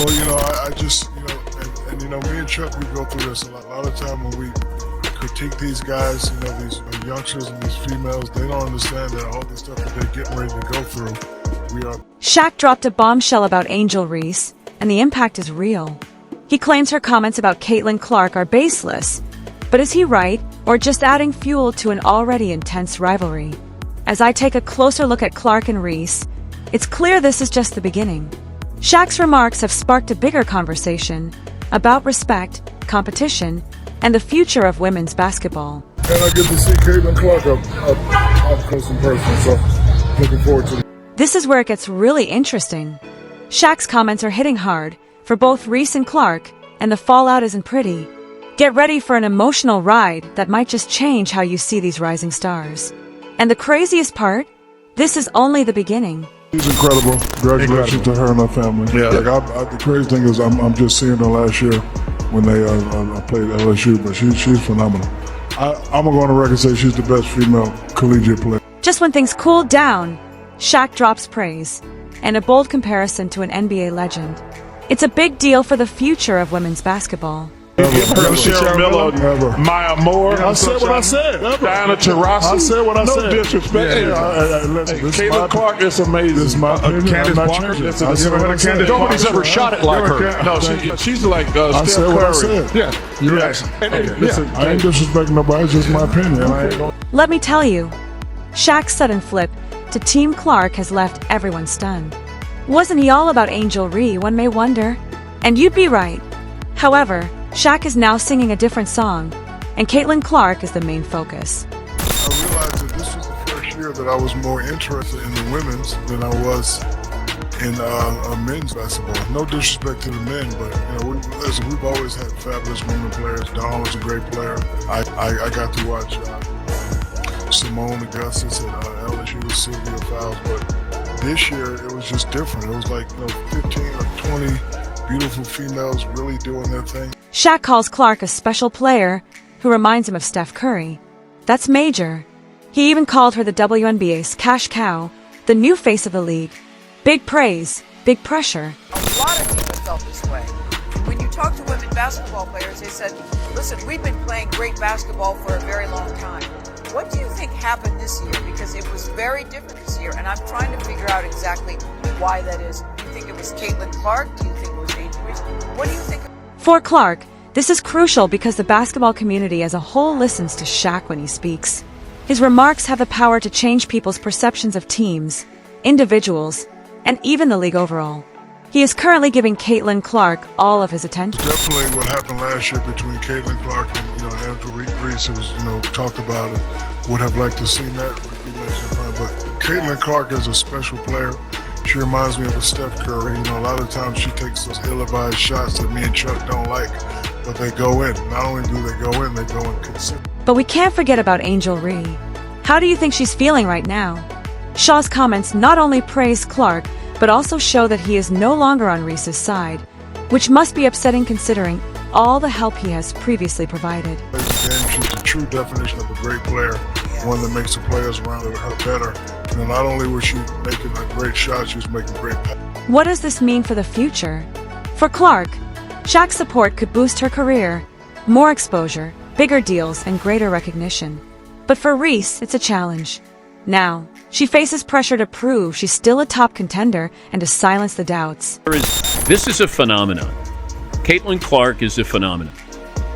Well, I just, me and Chuck, we go through this a lot. A lot of time when we critique these guys, these youngsters and these females, they don't understand that all the stuff that they're getting ready to go through, Shaq dropped a bombshell about Angel Reese, and the impact is real. He claims her comments about Caitlin Clark are baseless. But is he right, or just adding fuel to an already intense rivalry? As I take a closer look at Clark and Reese, it's clear this is just the beginning. Shaq's remarks have sparked a bigger conversation about respect, competition, and the future of women's basketball. And I get to see Caitlin Clark up close in person, so looking forward to it. This is where it gets really interesting. Shaq's comments are hitting hard for both Reese and Clark, and the fallout isn't pretty. Get ready for an emotional ride that might just change how you see these rising stars. And the craziest part? This is only the beginning. She's incredible. Congratulations to her and her family. Yeah. The crazy thing is I'm just seeing her last year when they played LSU, but she's phenomenal. I'm going to go on the record and say she's the best female collegiate player. Just when things cooled down, Shaq drops praise and a bold comparison to an NBA legend. It's a big deal for the future of women's basketball. Cheryl Miller, Maya Moore. I said what I said. Diana Taurasi. I said what I said. No disrespect. Caitlin Clark is amazing. This is my opinion. Candace I'm not Parker. changing. Nobody's ever shot it like her. No, she's like I Steph said what I Curry. said. Yeah, You're right. Listen, I ain't disrespecting nobody. It's just my opinion. Let me tell you, Shaq's sudden flip to Team Clark has left everyone stunned. Wasn't he all about Angel Reese, one may wonder? And you'd be right. However, Shaq is now singing a different song, and Caitlin Clark is the main focus. I realized that this was the first year that I was more interested in the women's than I was in men's basketball. No disrespect to the men, but we've always had fabulous women players. Dawn was a great player. I got to watch Simone Augustus at LSU, Sylvia Fowles, but this year it was just different. It was like 15 or 20 beautiful females really doing their thing. Shaq calls Clark a special player who reminds him of Steph Curry. That's major. He even called her the WNBA's cash cow, the new face of the league. Big praise, big pressure. A lot of people felt this way. When you talk to women basketball players, they said, listen, we've been playing great basketball for a very long time. What do you think happened this year? Because it was very different this year, and I'm trying to figure out exactly why that is. Do you think it was Caitlin Clark? Do you think it was Angel Reese? What do you think? For Clark, this is crucial because the basketball community as a whole listens to Shaq when he speaks. His remarks have the power to change people's perceptions of teams, individuals, and even the league overall. He is currently giving Caitlin Clark all of his attention. Definitely what happened last year between Caitlin Clark and Angel Reese, it was talked about it. Would have liked to see that, but Caitlin Clark is a special player. She reminds me of a Steph Curry. A lot of times she takes those ill-advised shots that me and Chuck don't like, but they go in. Not only do they go in, they go in consistent. But we can't forget about Angel Reese. How do you think she's feeling right now? Shaw's comments not only praise Clark, but also show that he is no longer on Reese's side, which must be upsetting considering all the help he has previously provided. And she's the true definition of a great player, one that makes the players around her better. And not only was she making a great shot, she was making great passes. What does this mean for the future? For Clark, Shaq's support could boost her career, more exposure, bigger deals, and greater recognition. But for Reese, it's a challenge. Now, she faces pressure to prove she's still a top contender and to silence the doubts. This is a phenomenon. Caitlin Clark is a phenomenon.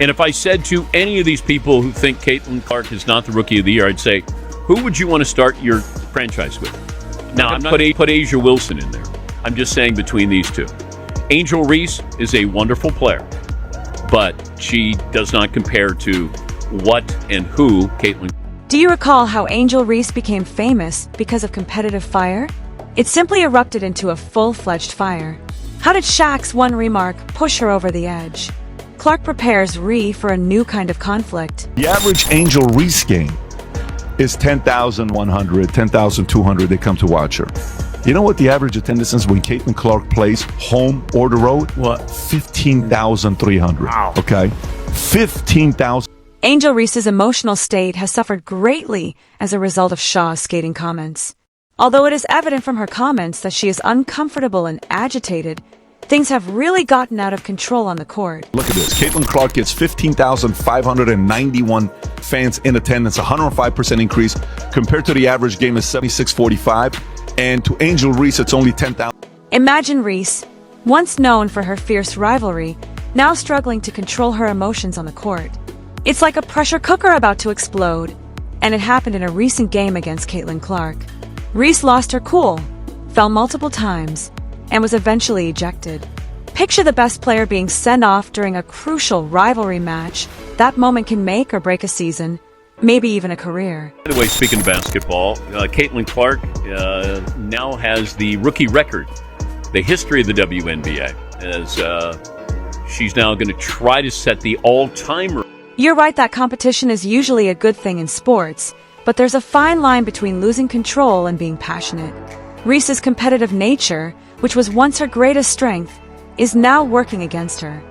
And if I said to any of these people who think Caitlin Clark is not the Rookie of the Year, I'd say, who would you want to start your franchise with? Now, I'm not put Asia Wilson in there. I'm just saying between these two. Angel Reese is a wonderful player, but she does not compare to what and who Caitlin. Do you recall how Angel Reese became famous because of competitive fire? It simply erupted into a full-fledged fire. How did Shaq's one remark push her over the edge? Clark prepares Reese for a new kind of conflict. The average Angel Reese game is 10,100, 10,200. They come to watch her. You know what the average attendance is when Caitlin Clark plays home or the road? What? 15,300. Wow. Okay? 15,000. Angel Reese's emotional state has suffered greatly as a result of Shaw's skating comments. Although it is evident from her comments that she is uncomfortable and agitated, Things have really gotten out of control on the court. Look at this. Caitlin Clark gets 15,591 fans in attendance, 105% increase compared to the average game is 7645. And to Angel Reese, it's only 10,000. Imagine Reese, once known for her fierce rivalry, now struggling to control her emotions on the court. It's like a pressure cooker about to explode, and it happened in a recent game against Caitlin Clark. Reese lost her cool, fell multiple times, and was eventually ejected. Picture the best player being sent off during a crucial rivalry match. That moment can make or break a season, maybe even a career. By the way, speaking of basketball, Caitlin Clark now has the rookie record, the history of the WNBA, as she's now going to try to set the all-time record. You're right that competition is usually a good thing in sports, but there's a fine line between losing control and being passionate. Reese's competitive nature, which was once her greatest strength, is now working against her.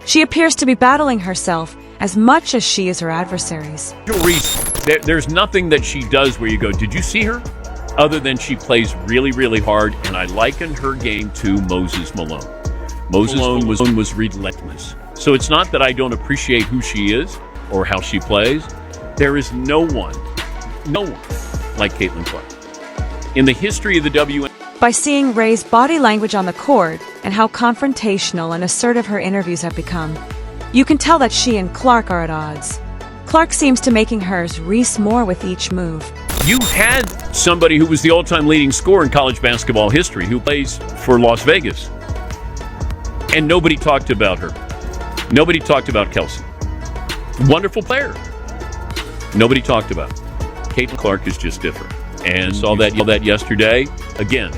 She appears to be battling herself as much as she is her adversaries. Reese, there's nothing that she does where you go, did you see her? Other than she plays really, really hard, and I liken her game to Moses Malone. Moses Malone was relentless. So it's not that I don't appreciate who she is or how she plays. There is no one like Caitlin Clark. In the history of the WNBA. By seeing Ray's body language on the court and how confrontational and assertive her interviews have become, you can tell that she and Clark are at odds. Clark seems to making hers Reese more with each move. You had somebody who was the all-time leading scorer in college basketball history who plays for Las Vegas. And nobody talked about her. Nobody talked about Kelsey. Wonderful player. Nobody talked about her. Caitlin Clark is just different. And saw that yesterday. Again,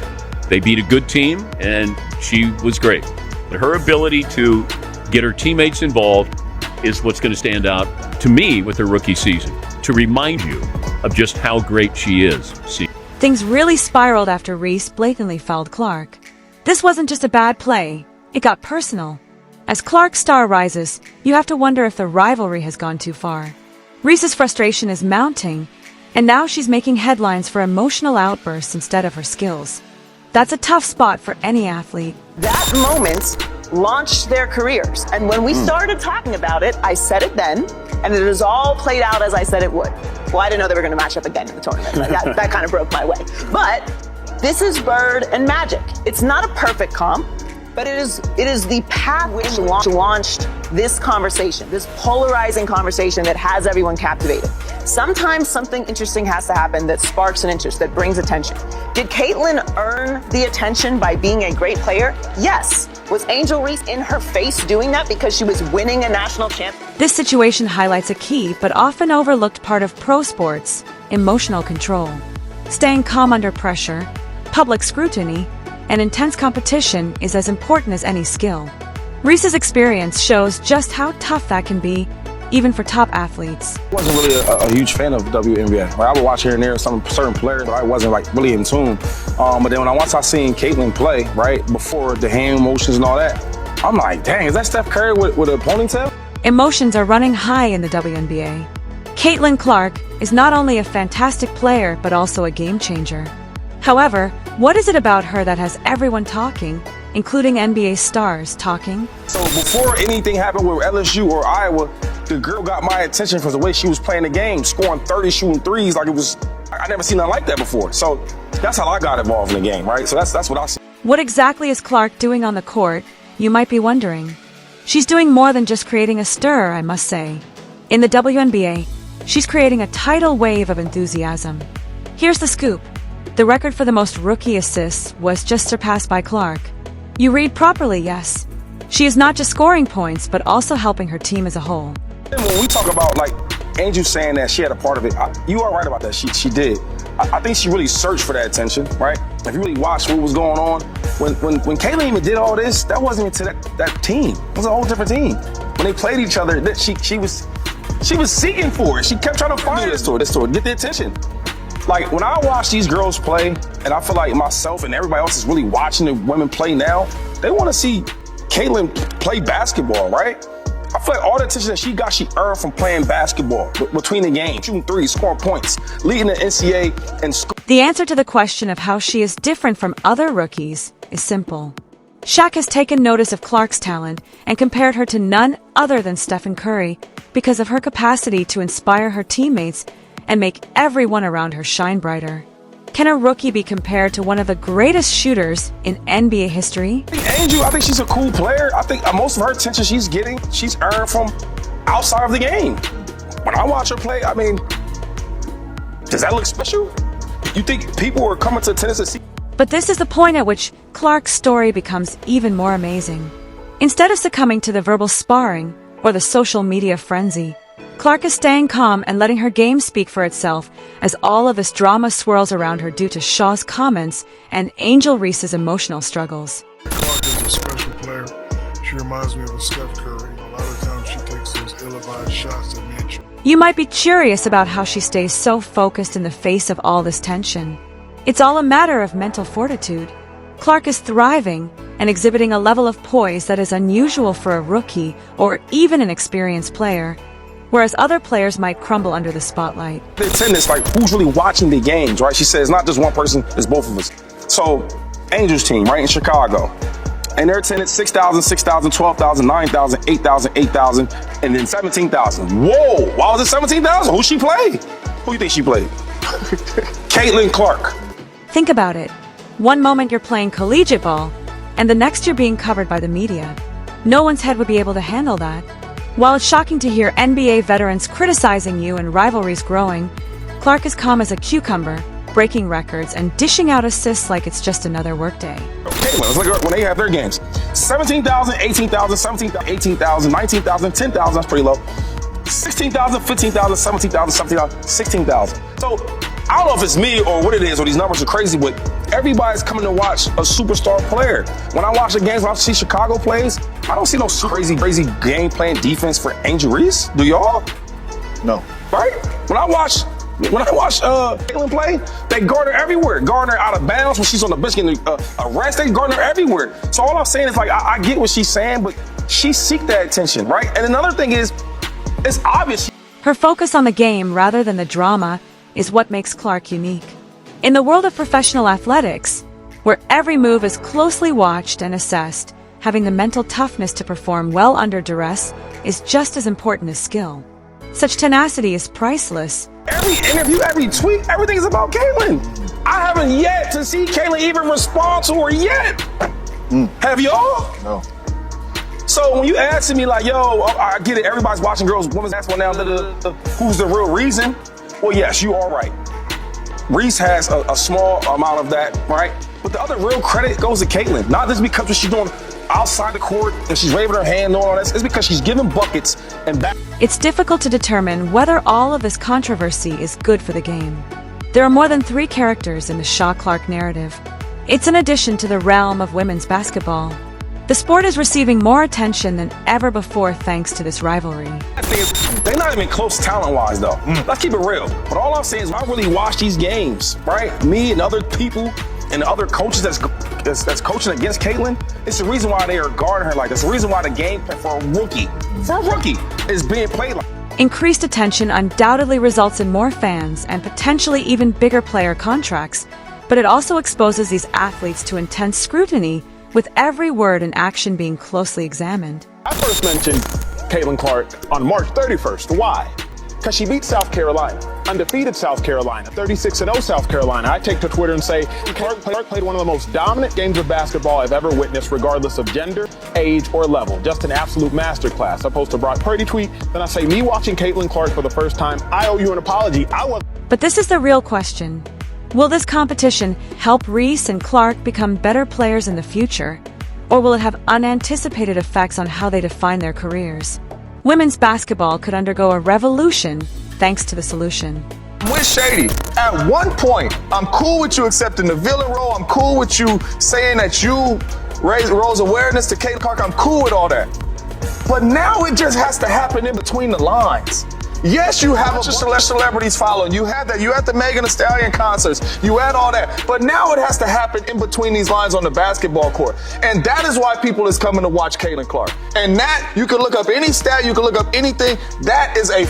they beat a good team, and she was great. But her ability to get her teammates involved is what's going to stand out to me with her rookie season, to remind you of just how great she is. See. Things really spiraled after Reese blatantly fouled Clark. This wasn't just a bad play, it got personal. As Clark's star rises, you have to wonder if the rivalry has gone too far. Reese's frustration is mounting, and now she's making headlines for emotional outbursts instead of her skills. That's a tough spot for any athlete. That moment launched their careers. And when we started talking about it, I said it then, and it has all played out as I said it would. Well, I didn't know they were going to match up again in the tournament. That kind of broke my way. But this is Bird and Magic. It's not a perfect comp, but it is the path which launched this conversation, this polarizing conversation that has everyone captivated. Sometimes something interesting has to happen that sparks an interest, that brings attention. Did Caitlin earn the attention by being a great player? Yes. Was Angel Reese in her face doing that because she was winning a national championship? This situation highlights a key but often overlooked part of pro sports: emotional control. Staying calm under pressure, public scrutiny, and intense competition is as important as any skill. Reese's experience shows just how tough that can be, even for top athletes. I wasn't really a huge fan of WNBA. I would watch here and there some certain players, but I wasn't really in tune. But then once I seen Caitlin play, right, before the hand motions and all that, I'm like, dang, is that Steph Curry with a ponytail? Emotions are running high in the WNBA. Caitlin Clark is not only a fantastic player, but also a game changer. However, what is it about her that has everyone talking, including NBA stars talking? So before anything happened with LSU or Iowa, the girl got my attention for the way she was playing the game, scoring 30, shooting threes like it was, I never seen nothing like that before. So that's how I got involved in the game, right? So that's what I see. What exactly is Clark doing on the court, you might be wondering. She's doing more than just creating a stir, I must say. In the WNBA, she's creating a tidal wave of enthusiasm. Here's the scoop. The record for the most rookie assists was just surpassed by Clark. You read properly, yes. She is not just scoring points, but also helping her team as a whole. And when we talk about, like, Angel saying that she had a part of it, you are right about that. She did. I think she really searched for that attention, right? If you really watch what was going on, when Caitlin even did all this, that wasn't even to that team. It was a whole different team. When they played each other, that she was seeking for it. She kept trying to find this to her, get the attention. Like, when I watch these girls play, and I feel like myself and everybody else is really watching the women play now, they want to see Caitlin play basketball, right? I feel like all the attention that she got, she earned from playing basketball between the games, shooting threes, scoring points, leading the NCAA and The answer to the question of how she is different from other rookies is simple. Shaq has taken notice of Clark's talent and compared her to none other than Stephen Curry because of her capacity to inspire her teammates and make everyone around her shine brighter. Can a rookie be compared to one of the greatest shooters in NBA history? Angel, I think she's a cool player. I think most of her attention she's earned from outside of the game. When I watch her play, I mean, does that look special? You think people are coming to tennis to see? But this is the point at which Clark's story becomes even more amazing. Instead of succumbing to the verbal sparring or the social media frenzy, Clark is staying calm and letting her game speak for itself as all of this drama swirls around her due to Shaw's comments and Angel Reese's emotional struggles. Clark is a special player. She reminds me of a Steph Curry. A lot of times she takes those ill-advised shots that nature. You might be curious about how she stays so focused in the face of all this tension. It's all a matter of mental fortitude. Clark is thriving and exhibiting a level of poise that is unusual for a rookie or even an experienced player, whereas other players might crumble under the spotlight. The attendance, like who's really watching the games, right? She says not just one person, it's both of us. So, Angels team, right, in Chicago, and their attendance 6,000, 6,000, 12,000, 9,000, 8,000, 8,000, and then 17,000. Whoa, why was it 17,000? Who she played? Who you think she played? Caitlin Clark. Think about it. One moment you're playing collegiate ball, and the next you're being covered by the media. No one's head would be able to handle that. While it's shocking to hear NBA veterans criticizing you and rivalries growing, Clark is calm as a cucumber, breaking records and dishing out assists like it's just another workday. Okay, well, let's look at when they have their games. 17,000, 18,000, 17,000, 18,000, 19,000, 10,000, that's pretty low. 16,000, 15,000, 17,000, 17,000, 16,000. So, I don't know if it's me or what it is, or these numbers are crazy, but everybody's coming to watch a superstar player. When I watch the games, when I see Chicago plays, I don't see no crazy game playing defense for Angel Reese. Do y'all? No. Right? When I watch Caitlin play, they guard her everywhere. Guard her out of bounds when she's on the bench getting arrested. They guard her everywhere. So all I'm saying is, like, I get what she's saying, but she seek that attention, right? And another thing is, it's obvious. Her focus on the game rather than the drama is what makes Clark unique. In the world of professional athletics, where every move is closely watched and assessed, having the mental toughness to perform well under duress is just as important as skill. Such tenacity is priceless. Every interview, every tweet, everything is about Caitlin. I haven't yet to see Caitlin even respond to her yet. Have y'all? No. So when you asking me like, yo, I get it, everybody's watching girls, women's basketball now, who's the real reason? Well, yes, you are right. Reese has a small amount of that, right? But the other real credit goes to Caitlin. Not just because what she's doing outside the court and she's waving her hand and all that. It's because she's giving buckets and back. It's difficult to determine whether all of this controversy is good for the game. There are more than 3 characters in the Shaw-Clark narrative. It's an addition to the realm of women's basketball. The sport is receiving more attention than ever before thanks to this rivalry. They're not even close talent-wise, though. Let's keep it real. But all I'm saying is, I really watch these games, right? Me and other people and other coaches that's coaching against Caitlin, it's the reason why they are guarding her like this. It's the reason why the game for a rookie is being played like. Increased attention undoubtedly results in more fans and potentially even bigger player contracts, but it also exposes these athletes to intense scrutiny, with every word and action being closely examined. I first mentioned Caitlin Clark on March 31st. Why? Because she beat South Carolina, undefeated South Carolina, 36-0 South Carolina. I take to Twitter and say, Clark played one of the most dominant games of basketball I've ever witnessed, regardless of gender, age, or level. Just an absolute masterclass. I post a Brock Purdy tweet, then I say, me watching Caitlin Clark for the first time, I owe you an apology. But this is the real question. Will this competition help Reese and Clark become better players in the future, or will it have unanticipated effects on how they define their careers? Women's basketball could undergo a revolution thanks to the solution. I'm with Shady. At one point, I'm cool with you accepting the villain role. I'm cool with you saying that you rose awareness to Caitlin Clark. I'm cool with all that. But now it just has to happen in between the lines. Yes, you have a bunch of celebrities following. You had that. You had the Megan Thee Stallion concerts. You had all that. But now it has to happen in between these lines on the basketball court. And that is why people is coming to watch Caitlin Clark. And that, you can look up any stat, you can look up anything. That is a